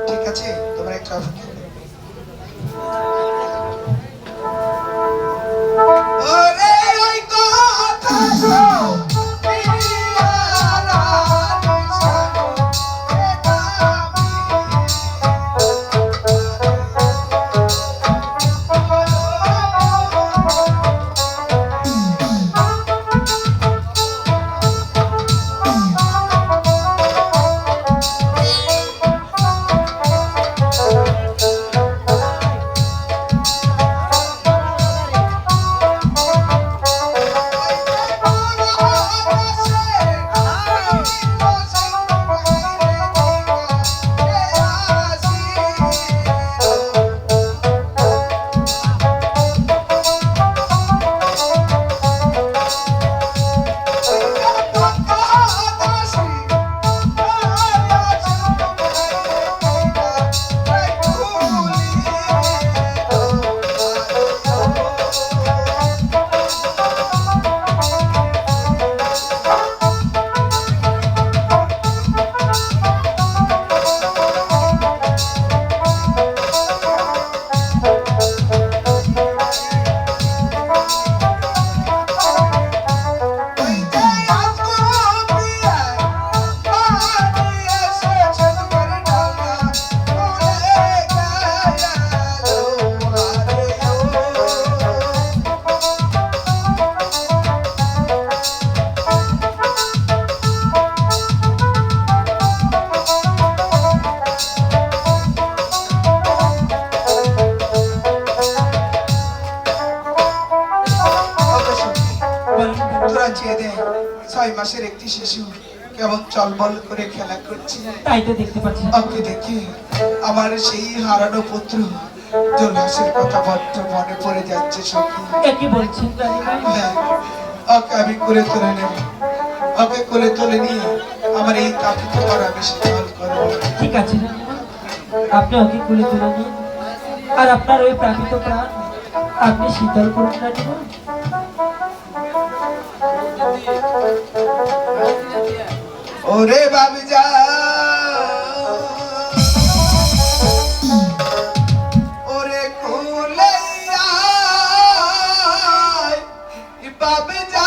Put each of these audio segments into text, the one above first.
ঠিক আছে, তোমরা একটা মাসের একটি শিশু কেমন চলবল করে খেলা করছে, তাই তো দেখতে পাচ্ছি। ওকে দেখি আমার সেই হারানো পুত্র জোলাসের কথা বড্ড মনে পড়ে যাচ্ছে সখী। কি বলছেন ওকে আমি করে তুলে নেব, ওকে করে তুলে নিয়ে আমার এই কাঠিতে করা আমি শীতল করবো। ঠিক আছে আপনি ওকে করে তুলে নিন, আর আপনার ওই প্রাকৃত প্রাণ আপনি শীতল করুন রানীমা। ওরে বাবু যা ওরে কোলে বাবু যা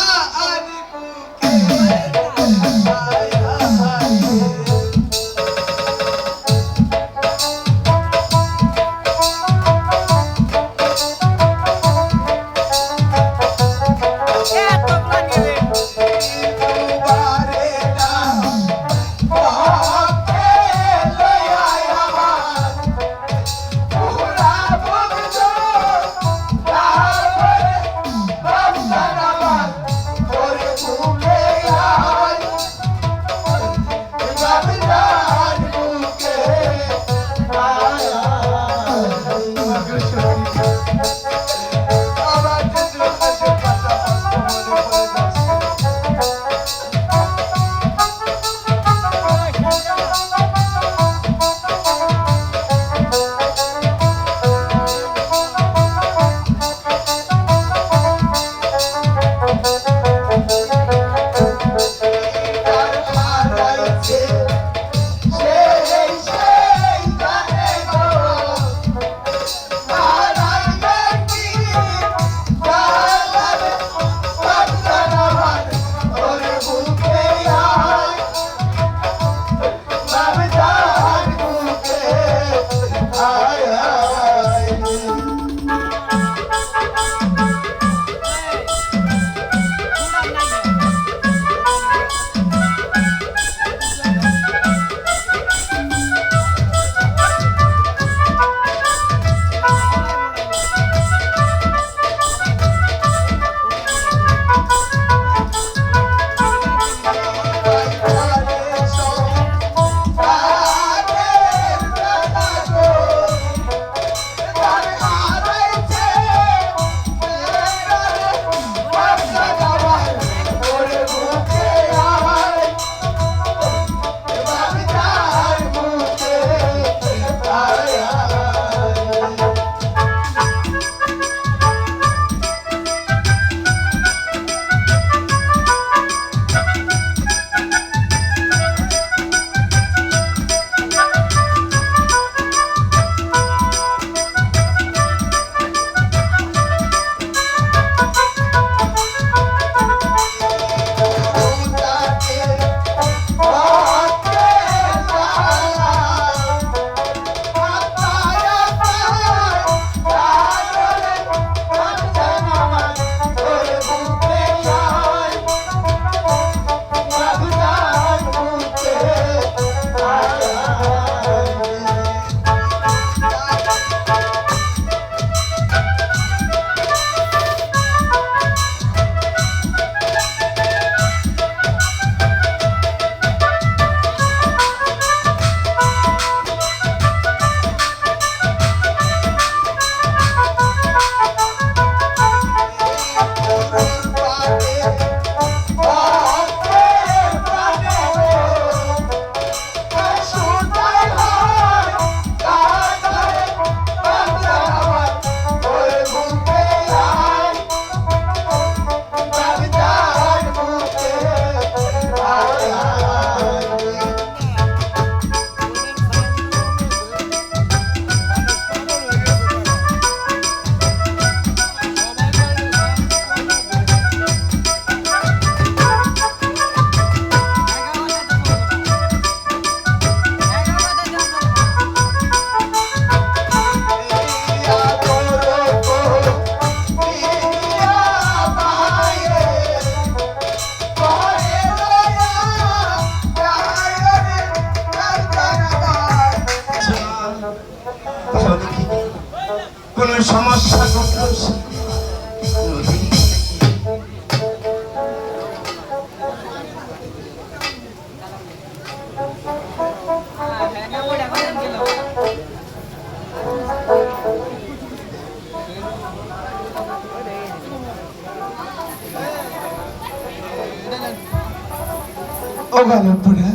ও গালপুরা,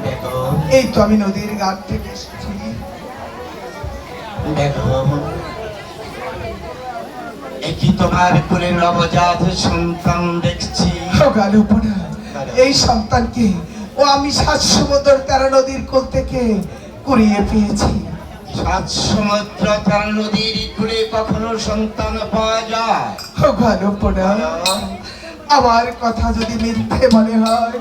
বেগম, এই তো আমি নদীর ঘাট থেকে এসেছি। বেগম, এ কি তোমার কোলে নবজাত সন্তান দেখছি? ও গালপুরা, এই সন্তানকে ও আমি 7 সমুদ্র 13 নদীর কোল থেকে কুড়িয়ে পেয়েছি। 7 সমুদ্র 13 নদীর কুলে কখনো সন্তান পাওয়া যায়? ও গালপুরা, আমার কথা যদি মিথ্যে মনে হয়,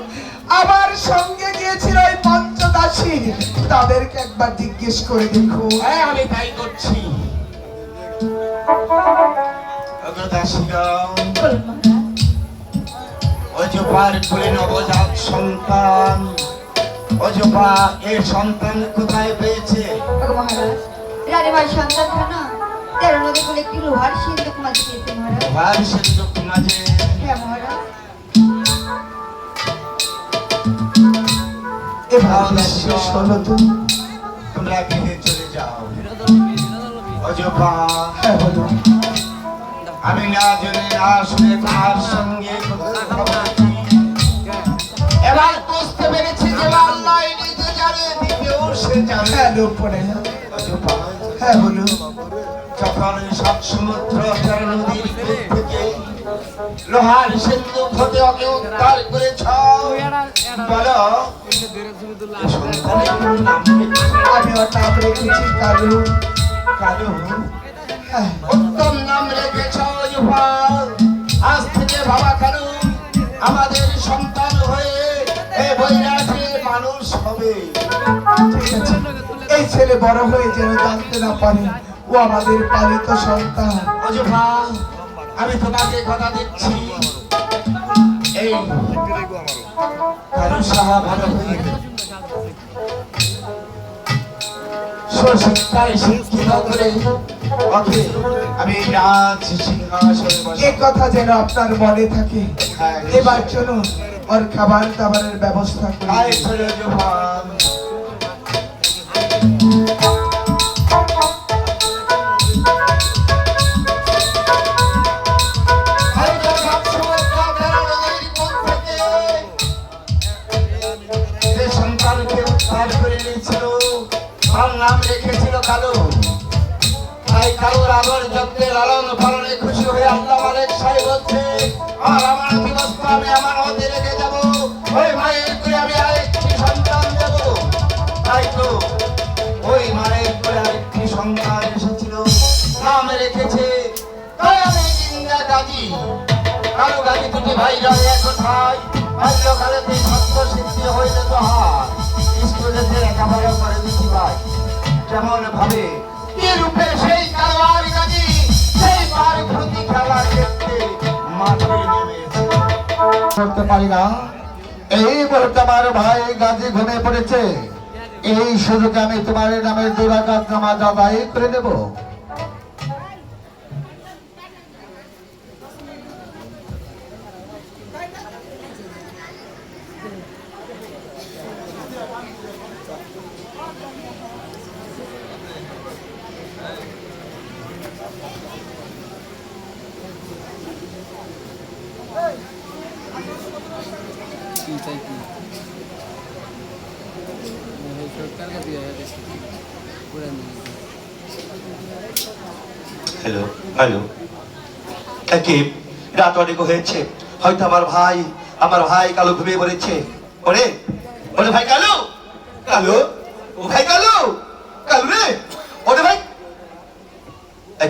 আমার সঙ্গে গিয়েছিল ওই পঞ্চদাসী, তাদেরকে একবার জিজ্ঞেস করে দেখো। হ্যাঁ, আমি তাই করছি। ওগো দাসীগণ, অজপার কোলে নবজাত সন্তান, অজপা এই সন্তান কোথায় পেয়েছে? ওগো মহারাজ, রানীমার সন্তান না 13 নদী বলে একটি লোহার সিন্ধুক মাঝে পেয়েছে মহারাজ। ভার সিন্ধুক মাঝে। হ্যাঁ মহারাজ। এবার শেষ হলো তো? তোমরা গৃহে চলে যাও। অজপা, হ্যাঁ বলো। আমি না জেনে না শুনে তোমার সঙ্গে কথা বলেছি। এবার বুঝতে পেরেছি যে আল্লাহ নিজে জানে, দ্বিতীয় সে জানে। হ্যাঁ লোপনে, অজপা, হ্যাঁ বলো। যখন 7 সমুদ্র 13 নদীর বুক থেকে লোহার সিন্ধুক হতে ওকে উদ্ধার করেছ, বলো এই সন্তানের নাম কি? আমি ওর নাম রেখেছি কালু। কালু। হ্যাঁ, উত্তম নাম রেখেছ অজপা। আজ থেকে বাবা কালু আমাদের সন্তান হয়ে এই বৈরাটে মানুষ হবে। ঠিক আছে। এই ছেলে বড় হয়ে যেন জানতে না পারে ও আমাদের পালিত সন্তান। অজপা, আমি তোমাকে কথা দিচ্ছি, এই কালু সাহা ভালো হয়ে সুশিক্ষায় শিক্ষিত করে ওকে আমি রাজ সিংহাসনে এই বসাবো। কথা যেন আপনার মনে থাকে। হ্যাঁ, এবার চলুন ওর খাবার দাবারের ব্যবস্থা তাই করি। চলে জোহান। ভারতের 7 সমুদ্র 13 নদীর কোল থেকে যে সন্তানকে উদ্ধার করে নিয়েছিল তার নাম রেখেছিল কালু। তাই কালুর আদর যত্নে লালন পালনে খুশি হয়ে আল্লাহ মালিক সাহেব হচ্ছে আর আমার ব্যবস্থা আমি আমার হাতে রেখে যাবো। ওই মায়ের করে আমি আরেকটি সন্তান দেব। তাই তো ওই মায়ের করে আরেকটি সন্তান এসেছিল, নাম রেখেছে ইন্দা গাজী। কালু গাজী দুটি ভাই রয়ে এক কথায় বাল্যকালেতে সত্য সিদ্ধি হইলে তো হয়, স্কুলেতে লেখাপড়া করে দুটি ভাই যেমন ভাবে কি রূপে সেই কালোয়ার গাজী সেই পার প্রতি খেলার ক্ষেত্রে মাঠে নেমেছে। করতে পারি না, এই বলতে আমার ভাই গাজী ঘুমিয়ে পড়েছে, এই সুযোগে আমি তোমার নামে দুরাঘাত নামাজ আদায় করে দেব। হ্যালো হ্যালো, কি রাত অনেক হয়েছে, হয়তো আমার ভাই কালু ঘুমিয়ে পড়েছে। ওরে ওরে ভাই কালু, কালু ও ভাই কালু, কালু রে, ওরে ভাই।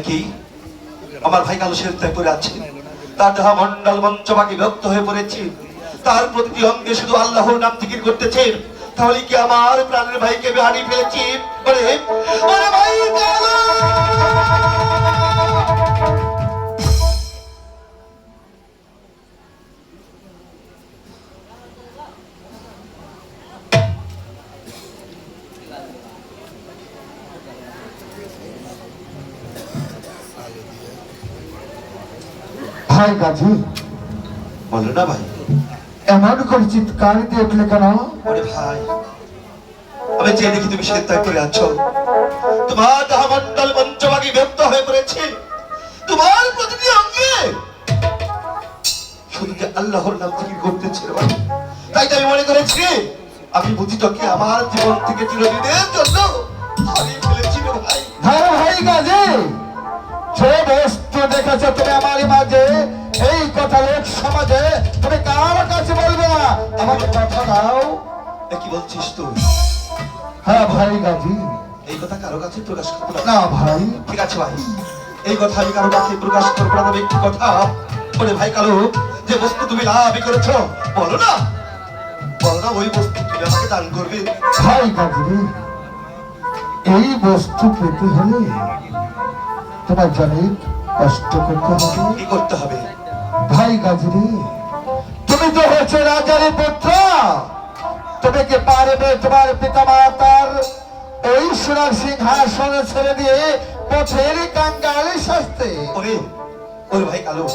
কি আমার ভাই কালু শেরতে পড়ে আছে, তার দেহ মন্ডল মঞ্চবাকি বিভক্ত হয়ে পড়েছে, তার প্রতিটি অঙ্গে শুধু আল্লাহর নাম জিকির করতেছে। তাহলে কি আমার প্রাণের ভাইকে আমি হারিয়ে ফেলেছি? ওরে ওরে ভাই কালু। ভাই গাজী, বলো না ভাই। এমন করে চিৎকার দিয়ে উঠলে কেন? ওরে ভাই, আমি যে দেখি তুমি চিন্তা করে আছো, তোমার দেহমন্ডল পঞ্চভাগে ব্যক্ত হয়ে পড়েছে, তোমার প্রতিটি অঙ্গে শুধু যে আল্লাহর নাম জিকির করতেছে রে ভাই। তাই তো আমি মনে করেছি আমি বুঝি তোকে আমার জীবন থেকে চিরদিনের জন্য হারিয়ে ফেলেছি রে ভাই। হ্যাঁ ভাই গাজী, যে বস্তু দেখেছো তুমি আমার মাঝে, এই কথা লোক সমাজে তুমি কার কাছে বলবে না? আমাকে কথা দাও। এ কি বলছিস তুই? হ্যাঁ ভাই গাজী। এই কথা কারো কাছে প্রকাশ করবো না। না ভাই। ঠিক আছে ভাই, এই কথা আমি কারো কাছে প্রকাশ করবো না। তবে একটি কথা, বলে ভাই কালু, যে বস্তু তুমি লাভই করেছো, বলো না, বলো না ওই বস্তু তুমি আমাকে দান করবে। ভাই গাজী, এই বস্তু পেতে হলে তোমার জানি কষ্ট করতে হবে। কি করতে হবে? ভাই গাজী, তুমি তো হচ্ছে রাজার পুত্র, তুমি কি পারবে তোমার পিতা মাতার ওই সোনার সিংহাসনে ছেড়ে দিয়ে পথের কাঙ্গাল সাজতে? ওরে ওরে ভাই কালু,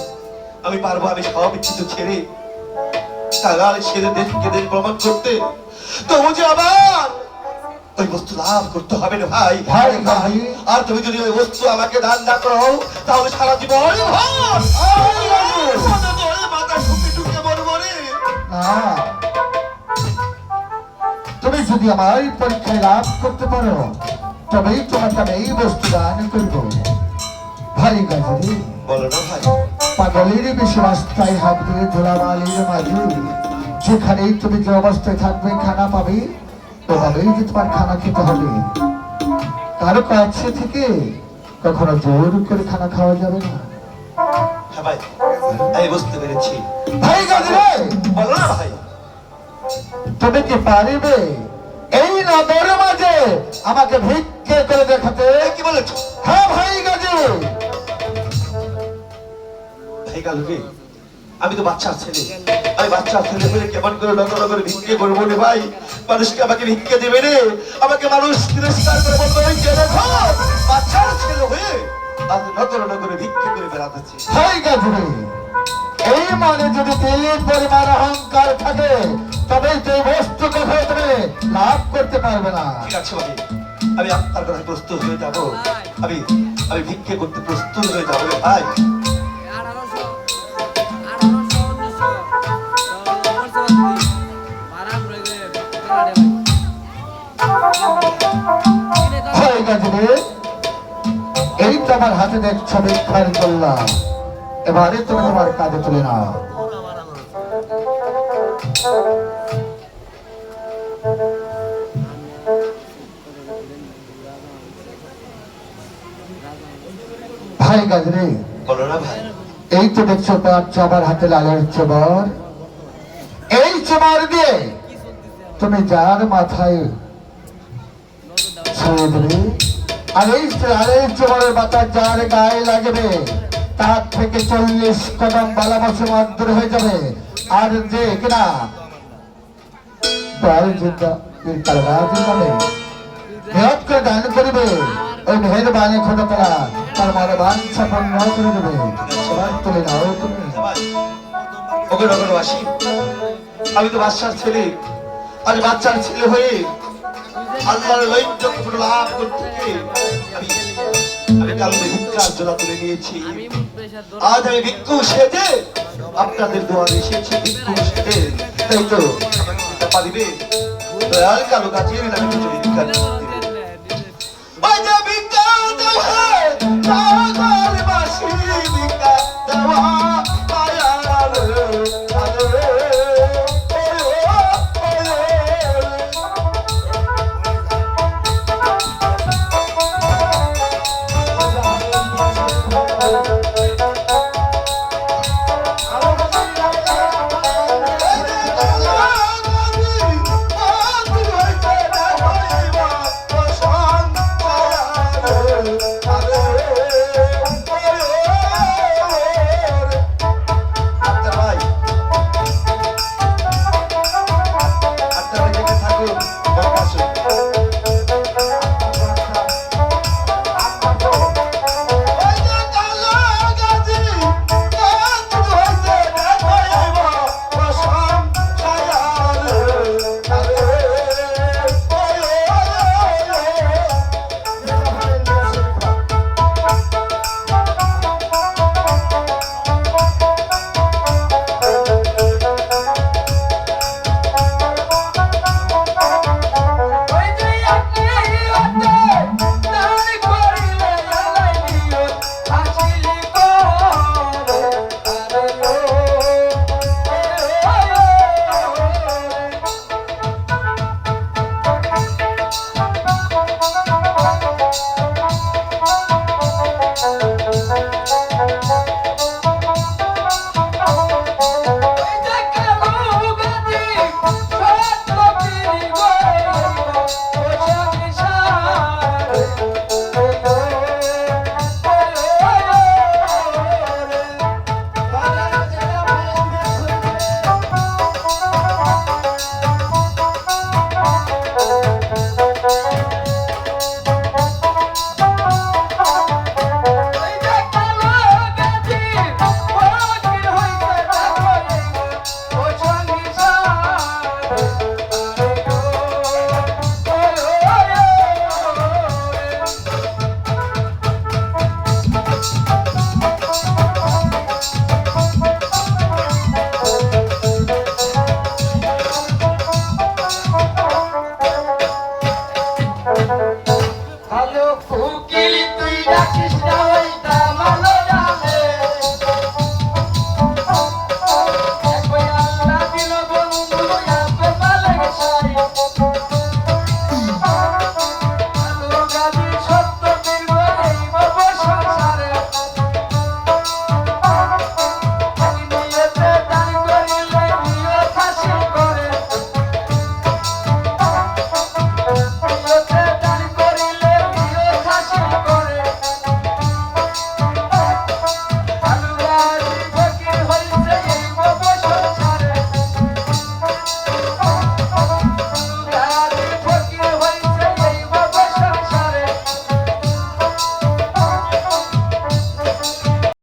আমি পারবো, আমি সব কিছু ছেড়ে কাগাল ছেড়ে দেশকে দেশ ভ্রমণ করতে, তবু যে আবার ওই বস্তু লাভ করতে হবে না ভাই। ভাই ভাই, আর তুমি যদি ওই বস্তু আমাকে দান না করো, তাহলে সারা জীবন মাথা ঠুকে ঠুকে মরবো রে। না, তুমি যদি আমার পরীক্ষায় লাভ করতে পারো, তবেই তোমাকে আমি এই বস্তু দান করব। ভাই গাজী, বলো না ভাই। পাগলের বেশি রাস্তায় হাত দিয়ে ধুলাবালির মাঝে যেখানেই তুমি যে অবস্থায় থাকবে খানা পাবে, ওভাবেই যে তোমার খানা খেতে হবে। কারো কাছে থেকে কখনো জোর করে খানা খাওয়া যাবে না। হ্যাঁ ভাই, আমি বুঝতে পেরেছি। ভাই গাজী রে, বলো না ভাই। তুমি কি পারিবে এই নগর মাঝে আমাকে ভিক্ষে করে দেখাতে? কি বলেছো? হ্যাঁ ভাই গাজী। ভাই কালু রে, আমি তো বাচ্চার ছেলে, আমি বাচ্চার ছেলে হলে কেমন করে নগর নগর ভিক্ষে করবো রে ভাই? মানুষকে আমাকে ভিক্ষে দেবে রে? আমাকে মানুষ তিরস্কার করে বলবে, ওই যে দেখো বাচ্চার ছেলে হয়ে আজ নগর নগরে ভিক্ষে করে বেড়াতেছে। ভাই গাজী রে, এই মানে যদি দিল্লির পরিমাণ অহংকার থাকে, তবে সেই বস্তু কোথাও তুমি লাভ করতে পারবে না। ঠিক আছে ভাই, আমি আপনার কথা প্রস্তুত হয়ে যাবো, আমি আমি ভিক্ষে করতে প্রস্তুত হয়ে যাবো রে ভাই। ভাই গাজী রে, এই তো আমার হাতে দেখছো ভিক্ষার করলাম, এবারে তুমি তোমার কাজে তুলে নাও। ভাই গাজী রে, বলো না ভাই। এই তো দেখছো তার চাবার হাতে লালের চবর, এই চবর দিয়ে তুমি যার মাথায় ছুঁয়ে দেবে, আর এই লালের চবরের মাথা যার গায়ে লাগবে, তার থেকে 40 কদম বালা মাসে দূর হয়ে যাবে। আর যে কিনা মেহনত করে দান করবে, ওই মেহেরবানি খোদা তাআলা তার মনে বাঞ্ছা পূর্ণ করে দেবে। সবাই তুলে নাও তুমি। ওকে নগরবাসী, আমি তো বাচ্চার ছেলে, আজ বাচ্চার ছেলে হয়ে আল্লাহর ঐক্যকে লাভ করতে গিয়ে আমি কালকে ভিক্ষার জোড়া তুলে নিয়েছি। আজ আমি ভিক্ষু সেজে আপনাদের দুয়ারে এসেছি, ভিক্ষু সেজে। তাই তো পারিবে দয়াল কালো গাছের নামে কিছু ভিক্ষা দিতে। ওই যে ভিক্ষা দেওয়া, নগরবাসী ভিক্ষা দেওয়া,